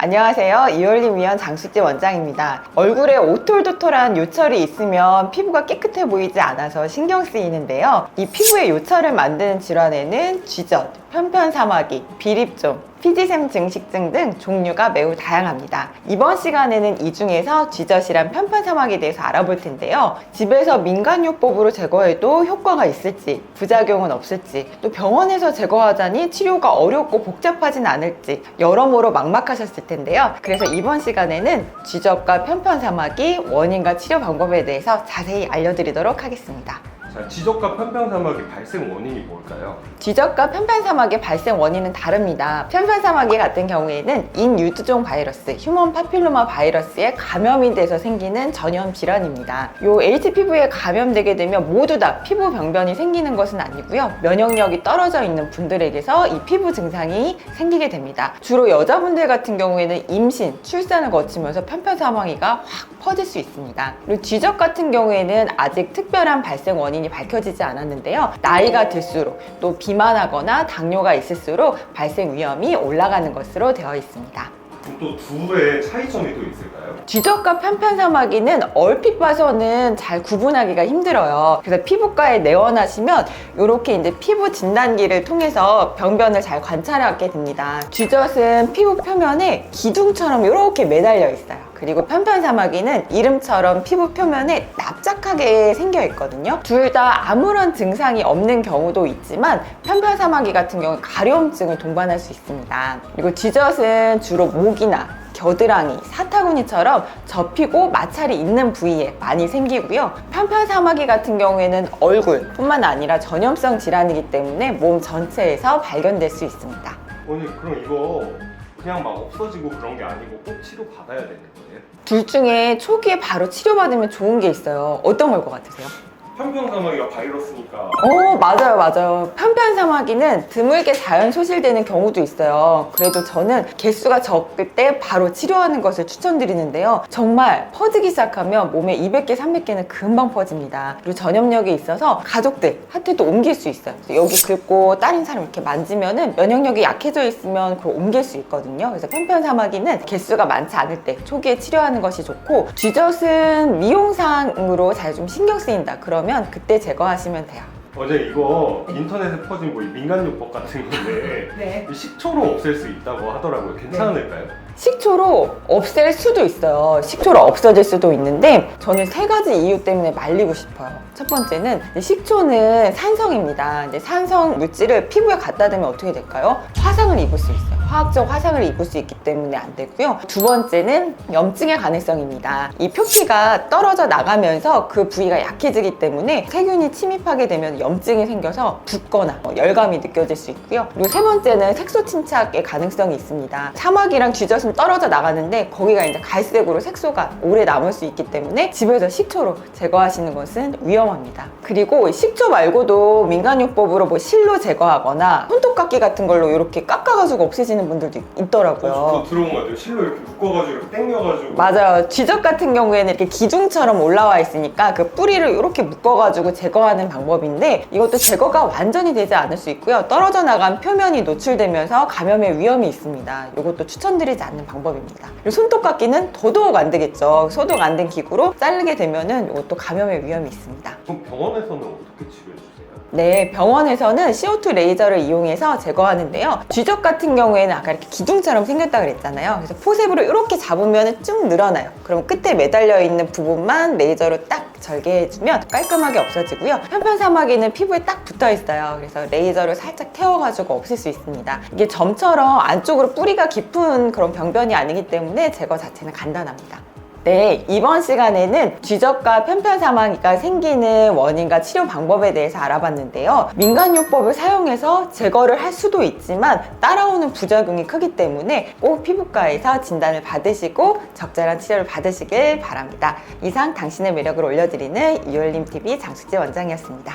안녕하세요. 이올림 위원 장숙지 원장입니다. 얼굴에 오톨도톨한 요철이 있으면 피부가 깨끗해 보이지 않아서 신경 쓰이는데요. 이 피부에 요철을 만드는 질환에는 쥐젖, 편편사마귀, 비립종, 피지샘 증식증 등 종류가 매우 다양합니다. 이번 시간에는 이 중에서 쥐젖이란 편편사마귀에 대해서 알아볼 텐데요. 집에서 민간요법으로 제거해도 효과가 있을지, 부작용은 없을지, 또 병원에서 제거하자니 치료가 어렵고 복잡하진 않을지 여러모로 막막하셨을 텐데요. 그래서 이번 시간에는 쥐젖과 편편사마귀 원인과 치료 방법에 대해서 자세히 알려드리도록 하겠습니다. 자, 쥐젖과 편편사마귀 발생 원인이 뭘까요? 쥐젖과 편편사마귀 발생 원인은 다릅니다. 편편사마귀 같은 경우에는 인유두종 바이러스, 휴먼 파필로마 바이러스에 감염이 돼서 생기는 전염 질환입니다. 요 HPV에 감염되게 되면 모두 다 피부 병변이 생기는 것은 아니고요. 면역력이 떨어져 있는 분들에게서 이 피부 증상이 생기게 됩니다. 주로 여자분들 같은 경우에는 임신, 출산을 거치면서 편편사마귀가 확 퍼질 수 있습니다. 그리고 쥐젖 같은 경우에는 아직 특별한 발생 원인이 밝혀지지 않았는데요. 나이가 들수록 또 비만하거나 당뇨가 있을수록 발생 위험이 올라가는 것으로 되어 있습니다. 그럼 또 둘의 차이점이 또 있을까요? 쥐젖과 편편사마귀는 얼핏 봐서는 잘 구분하기가 힘들어요. 그래서 피부과에 내원하시면 이렇게 이제 피부 진단기를 통해서 병변을 잘 관찰하게 됩니다. 쥐젖은 피부 표면에 기둥처럼 이렇게 매달려 있어요. 그리고 편편사마귀는 이름처럼 피부 표면에 납작하게 생겨 있거든요. 둘 다 아무런 증상이 없는 경우도 있지만 편편사마귀 같은 경우는 가려움증을 동반할 수 있습니다. 그리고 쥐젖은 주로 목이나 겨드랑이, 사타구니처럼 접히고 마찰이 있는 부위에 많이 생기고요. 편편사마귀 같은 경우에는 얼굴뿐만 아니라 전염성 질환이기 때문에 몸 전체에서 발견될 수 있습니다. 언니, 그럼 이거 그냥 막 없어지고 그런 게 아니고 꼭 치료 받아야 되는 거예요? 둘 중에 초기에 바로 치료받으면 좋은 게 있어요. 어떤 걸 것 같으세요? 편편사마귀가 바이러스니까. 맞아요. 편편사마귀는 드물게 자연 소실되는 경우도 있어요. 그래도 저는 개수가 적을 때 바로 치료하는 것을 추천드리는데요. 정말 퍼지기 시작하면 몸에 200개, 300개는 금방 퍼집니다. 그리고 전염력이 있어서 가족들한테도 옮길 수 있어요. 여기 긁고 다른 사람 이렇게 만지면은 면역력이 약해져 있으면 그걸 옮길 수 있거든요. 그래서 편편사마귀는 개수가 많지 않을 때 초기에 치료하는 것이 좋고, 쥐젖은 미용상으로 잘 좀 신경 쓰인다. 그러면 그때 제거하시면 돼요. 어제 이거 인터넷에 퍼진 뭐 민간요법 같은 건데 네. 식초로 없앨 수 있다고 하더라고요. 괜찮을까요? 식초로 없앨 수도 있어요. 식초로 없어질 수도 있는데 저는 세 가지 이유 때문에 말리고 싶어요. 첫 번째는 식초는 산성입니다. 이제 산성 물질을 피부에 갖다 대면 어떻게 될까요? 화상을 입을 수 있어요. 화학적 화상을 입을 수 있기 때문에 안 되고요. 두 번째는 염증의 가능성입니다. 이 표피가 떨어져 나가면서 그 부위가 약해지기 때문에 세균이 침입하게 되면 염증이 생겨서 붓거나 열감이 느껴질 수 있고요. 그리고 세 번째는 색소 침착의 가능성이 있습니다. 사마귀랑 쥐젖은 떨어져 나가는데 거기가 이제 갈색으로 색소가 오래 남을 수 있기 때문에 집에서 식초로 제거하시는 것은 위험합니다. 그리고 식초 말고도 민간요법으로 뭐 실로 제거하거나 손톱깎이 같은 걸로 이렇게 깎아가지고 없애지는 분들도 있더라고요. 저 들어온 거 같아요. 실로 이렇게 묶어가지고 이렇게 당겨가지고. 맞아요. 쥐젖 같은 경우에는 이렇게 기둥처럼 올라와 있으니까 그 뿌리를 이렇게 묶어가지고 제거하는 방법인데, 이것도 제거가 완전히 되지 않을 수 있고요. 떨어져 나간 표면이 노출되면서 감염의 위험이 있습니다. 이것도 추천드리지 않는 방법입니다. 그리고 손톱깎이는 더더욱 안 되겠죠. 소독 안 된 기구로 자르게 되면은 이것도 감염의 위험이 있습니다. 그럼 병원에서는 어떻게 치료해 주세요? 네, 병원에서는 CO2 레이저를 이용해서 제거하는데요. 쥐젖 같은 경우에는 아까 이렇게 기둥처럼 생겼다 그랬잖아요. 그래서 포셉으로 이렇게 잡으면 쭉 늘어나요. 그럼 끝에 매달려 있는 부분만 레이저로 딱 절개해주면 깔끔하게 없어지고요. 편편사마귀는 피부에 딱 붙어 있어요. 그래서 레이저를 살짝 태워가지고 없앨 수 있습니다. 이게 점처럼 안쪽으로 뿌리가 깊은 그런 병변이 아니기 때문에 제거 자체는 간단합니다. 네, 이번 시간에는 쥐젖과 편편사마귀가 생기는 원인과 치료 방법에 대해서 알아봤는데요. 민간요법을 사용해서 제거를 할 수도 있지만 따라오는 부작용이 크기 때문에 꼭 피부과에서 진단을 받으시고 적절한 치료를 받으시길 바랍니다. 이상 당신의 매력을 올려드리는 이올림TV 장숙지 원장이었습니다.